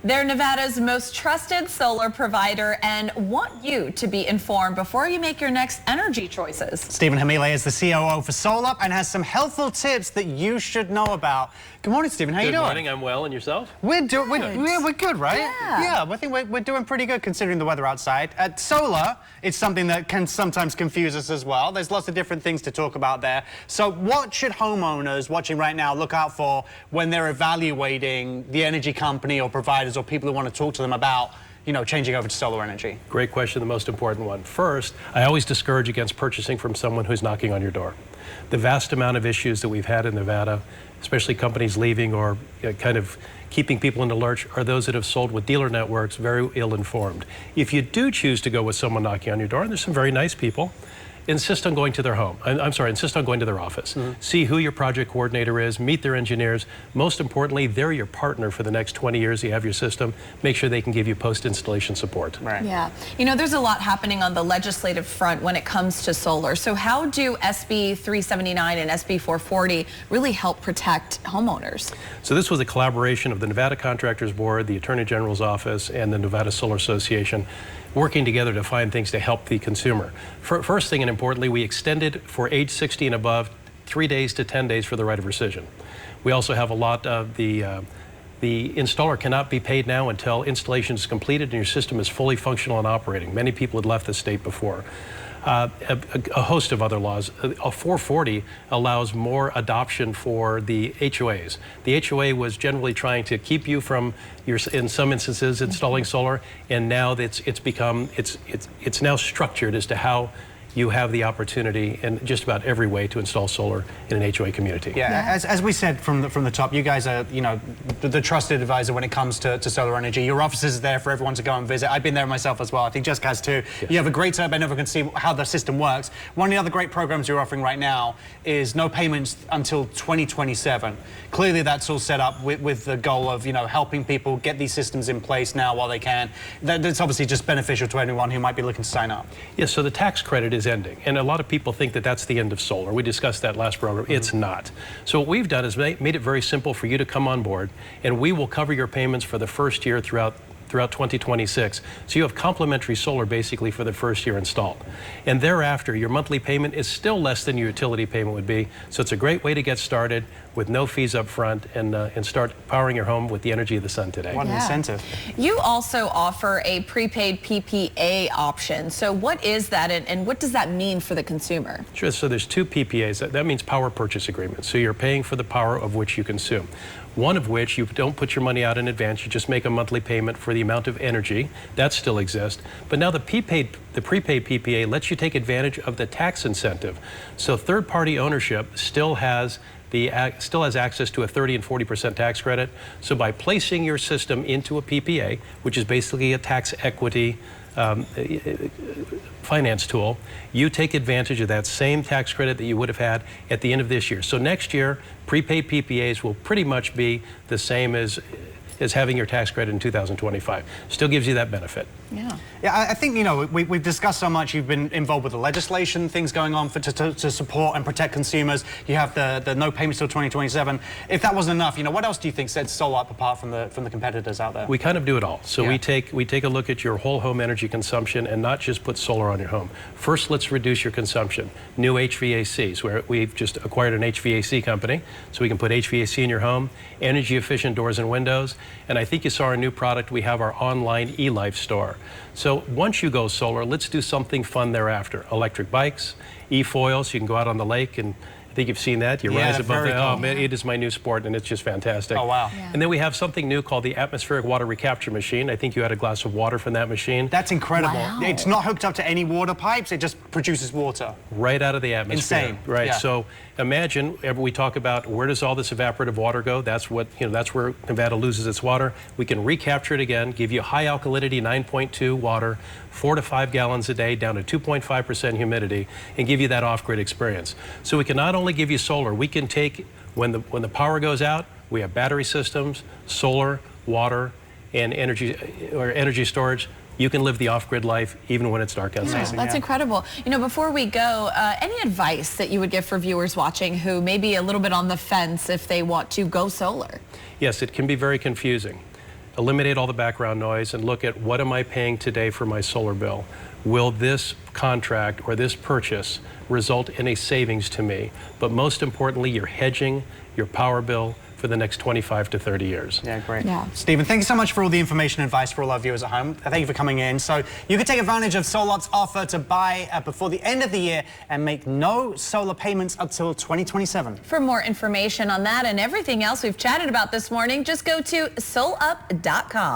They're Nevada's most trusted solar provider and want you to be informed before you make your next energy choices. Stephen Hamile is the COO for Solar and has some helpful tips that you should know about. Good morning, Stephen. How you doing? Good morning. I'm well, and yourself? We're good, right? Yeah. I think we're doing pretty good considering the weather outside. Solar is something that can sometimes confuse us as well. There's lots of different things to talk about there. So what should homeowners watching right now look out for when they're evaluating the energy company or providers or people who want to talk to them about, you know, changing over to solar energy? Great question, the most important one. First, I always discourage against purchasing from someone who's knocking on your door. The vast amount of issues that we've had in Nevada, especially companies leaving or kind of keeping people in the lurch, are those that have sold with dealer networks, very ill-informed. If you do choose to go with someone knocking on your door, and there's some very nice people, insist on going to their home. Insist on going to their office. See who your project coordinator is, meet their engineers. Most importantly, they're your partner for the next 20 years you have your system. Make sure they can give you post-installation support. Right. Yeah. You know, there's a lot happening on the legislative front when it comes to solar. So how do SB 379 and SB 440 really help protect homeowners? So this was a collaboration of the Nevada Contractors Board, the Attorney General's Office, and the Nevada Solar Association, working together to find things to help the consumer. First thing, and importantly, we extended for age 60 and above 3 days to 10 days for the right of rescission. We also have a lot of the installer cannot be paid now until installation is completed and your system is fully functional and operating. Many people had left the state before. A host of other laws. A 440 allows more adoption for the HOAs. The HOA was generally trying to keep you from in some instances installing solar, and now it's now structured as to how you have the opportunity in just about every way to install solar in an HOA community. Yeah. As we said from the top, you guys are, you know, the trusted advisor when it comes to solar energy. Your office is there for everyone to go and visit. I've been there myself as well. I think Jessica has too. Yes. You have a great setup and everyone can see how the system works. One of the other great programs you're offering right now is no payments until 2027. Clearly that's all set up with the goal of, you know, helping people get these systems in place now while they can. That's obviously just beneficial to anyone who might be looking to sign up. Yes, so the tax credit is ending, and a lot of people think that that's the end of solar. We discussed that last program. It's not. So what we've done is made it very simple for you to come on board, and we will cover your payments for the first year throughout 2026. So you have complimentary solar basically for the first year installed. And thereafter, your monthly payment is still less than your utility payment would be. So it's a great way to get started with no fees up front and start powering your home with the energy of the sun today. What an incentive. You also offer a prepaid PPA option. So what is that and what does that mean for the consumer? Sure, so there's two PPAs. That means power purchase agreements. So you're paying for the power of which you consume. One of which you don't put your money out in advance, you just make a monthly payment for the amount of energy. That still exists. But now the prepaid PPA lets you take advantage of the tax incentive. So third-party ownership still has access to a 30% and 40% tax credit. So by placing your system into a PPA, which is basically a tax equity finance tool, you take advantage of that same tax credit that you would have had at the end of this year. So next year, prepaid PPAs will pretty much be the same as having your tax credit in 2025. Still gives you that benefit. Yeah. Yeah, I think, you know, we've discussed so much. You've been involved with the legislation, things going on to support and protect consumers. You have the no payments till 2027. If that wasn't enough, you know, what else do you think sets Solar up apart from the competitors out there? We kind of do it all. So we take a look at your whole home energy consumption and not just put solar on your home. First, let's reduce your consumption. New HVACs, where we've just acquired an HVAC company, so we can put HVAC in your home, energy efficient doors and windows. And I think you saw our new product. We have our online eLife store. So once you go solar, let's do something fun thereafter. Electric bikes, e-foils, you can go out on the lake, and I think you've seen that. You rise above the, oh man, it is my new sport and it's just fantastic. Oh wow. Yeah. And then we have something new called the atmospheric water recapture machine. I think you had a glass of water from that machine. That's incredible. Wow. It's not hooked up to any water pipes, it just produces water. Right out of the atmosphere. Insane. Right. Yeah. So imagine we talk about where does all this evaporative water go? That's what, you know, that's where Nevada loses its water. We can recapture it again, give you high alkalinity 9.2 water, 4 to 5 gallons a day down to 2.5% humidity, and give you that off-grid experience. So we can not only give you solar, we can take when the power goes out, we have battery systems, solar, water, and energy storage. You can live the off-grid life even when it's dark outside. Yeah, that's incredible. You know, before we go, any advice that you would give for viewers watching who may be a little bit on the fence if they want to go solar? Yes, it can be very confusing. eliminate all the background noise, and look at what am I paying today for my solar bill. Will this contract or this purchase result in a savings to me? But most importantly, you're hedging your power bill for the next 25 to 30 years. Yeah, great. Yeah. Stephen, thank you so much for all the information and advice for all our viewers at home. Thank you for coming in. So you can take advantage of Solot's offer to buy before the end of the year and make no solar payments until 2027. For more information on that and everything else we've chatted about this morning, just go to solup.com.